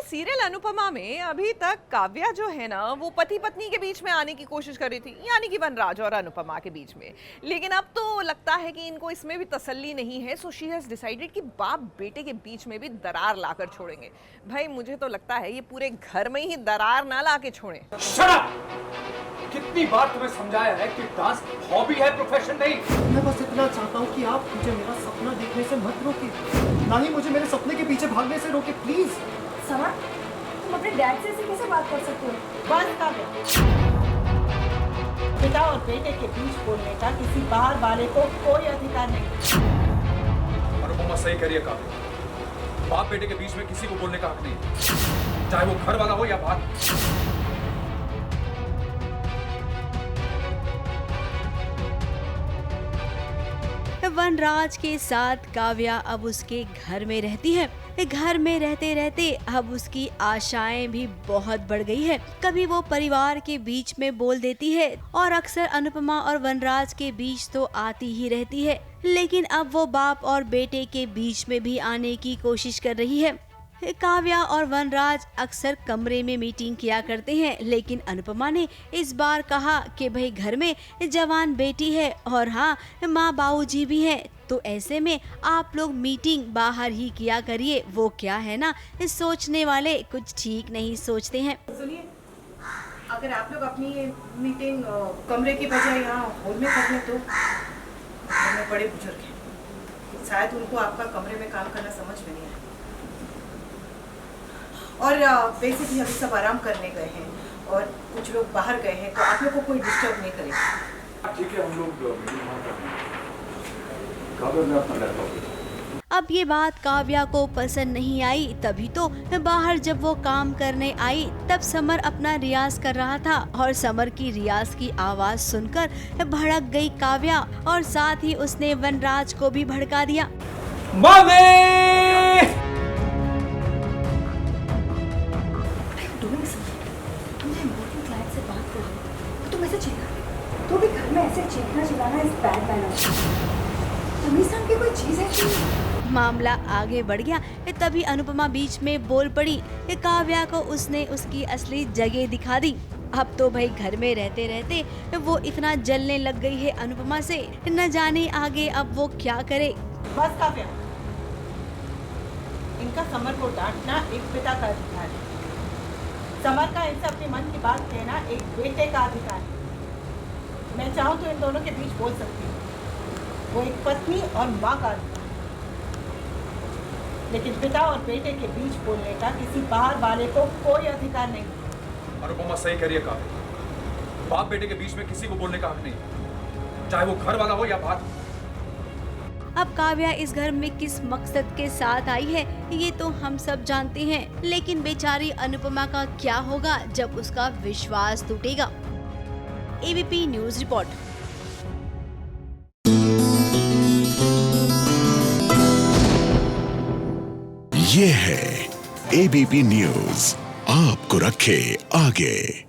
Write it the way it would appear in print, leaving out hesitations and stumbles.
Serial Anupama में अभी तक काव्या जो है ना वो पति पत्नी के बीच में आने की कोशिश कर रही थी, यानी कि वनराज और अनुपमा के बीच में। लेकिन अब तो लगता है कि इनको इसमें भी तसल्ली नहीं है, सो शी हैज डिसाइडेड कि बाप बेटे के बीच में भी दरार लाकर छोड़ेंगे। भाई मुझे तो लगता है ये पूरे घर में ही दरार ना लाके छोड़े। Shut up! कितनी बार तुम्हें समझाया है कि डांस हॉबी है, प्रोफेशन नहीं। मैं बस इतना चाहता हूँ कि आप मुझे मेरा सपना देखने से मत रोके, ना ही मुझे मेरे सपने के पीछे भागने से रोके, प्लीज। समर, तुम अपने डैड से ऐसे कैसे बात कर सकते हो? बस काव्या, पिता और बेटे के बीच बोलने का किसी बाहर वाले को कोई अधिकार नहीं। अनुपमा सही करिए काव्या, बाप बेटे के बीच में किसी को बोलने का हक नहीं, चाहे वो घर वाला हो या बाहर। वनराज के साथ काव्या अब उसके घर में रहती है। घर में रहते रहते अब उसकी आशाएं भी बहुत बढ़ गई है। कभी वो परिवार के बीच में बोल देती है और अक्सर अनुपमा और वनराज के बीच तो आती ही रहती है, लेकिन अब वो बाप और बेटे के बीच में भी आने की कोशिश कर रही है। काव्या और वनराज अक्सर कमरे में मीटिंग किया करते हैं, लेकिन अनुपमा ने इस बार कहा कि भाई घर में जवान बेटी है और हाँ माँ बाबूजी भी हैं, तो ऐसे में आप लोग मीटिंग बाहर ही किया करिए। वो क्या है ना, सोचने वाले कुछ ठीक नहीं सोचते हैं। सुनिए, अगर आप लोग अपनी मीटिंग कमरे की बजाय यहाँ हॉल में कर लें तो घर में बड़े बुजुर्ग हैं, शायद उनको आपका कमरे में काम करना समझ में नहीं आए। और वैसे भी अभी सब आराम करने गए हैं और कुछ लोग बाहर गए हैं, तो आप लोग को कोई डिस्टर्ब नहीं करेगा। ठीक है, हम लोग मीटिंग वहाँ कर लेंगे। काव्या ने अपना लैपटॉप। अब ये बात काव्या को पसंद नहीं आई, तभी तो बाहर जब वो काम करने आई तब समर अपना रियाज कर रहा था और समर की रियाज की आवाज सुनकर भड़क गई काव्या और साथ ही उसने वनराज को भी भड़का दिया। तुम ऐसे चिल्ला, तो भी घर में ऐसे चीखना चिल्लाना इस बैड मैनर। तमीज़ नाम की कोई चीज है कि मामला आगे बढ़ गया। तभी अनुपमा बीच में बोल पड़ी। काव्या को उसने उसकी असली जगह दिखा दी। अब तो भाई घर में रहते रहते वो इतना जलने लग गई है अनुपमा से, न जाने आगे अब वो क्या करे। बस काव्या, इनका समर को डांटना एक पिता का अधिकार है। समर का इनसे अपने मन की बात कहना एक बेटे का अधिकार है। मैं चाहूँ तो इन दोनों के बीच बोल सकती हूँ, वो एक पत्नी और माँ का अधिकार है, लेकिन पिता और बेटे के बीच बोलने का किसी बाहर वाले को कोई अधिकार नहीं। अनुपमा सही करिए काव्या, बाप बेटे के बीच में किसी को बोलने का हक नहीं, चाहे वो घर वाला हो या बाहर। अब काव्या इस घर में किस मकसद के साथ आई है ये तो हम सब जानते हैं, लेकिन बेचारी अनुपमा का क्या होगा जब उसका विश्वास टूटेगा। ABP news report. ये है एबीपी न्यूज, आपको रखे आगे।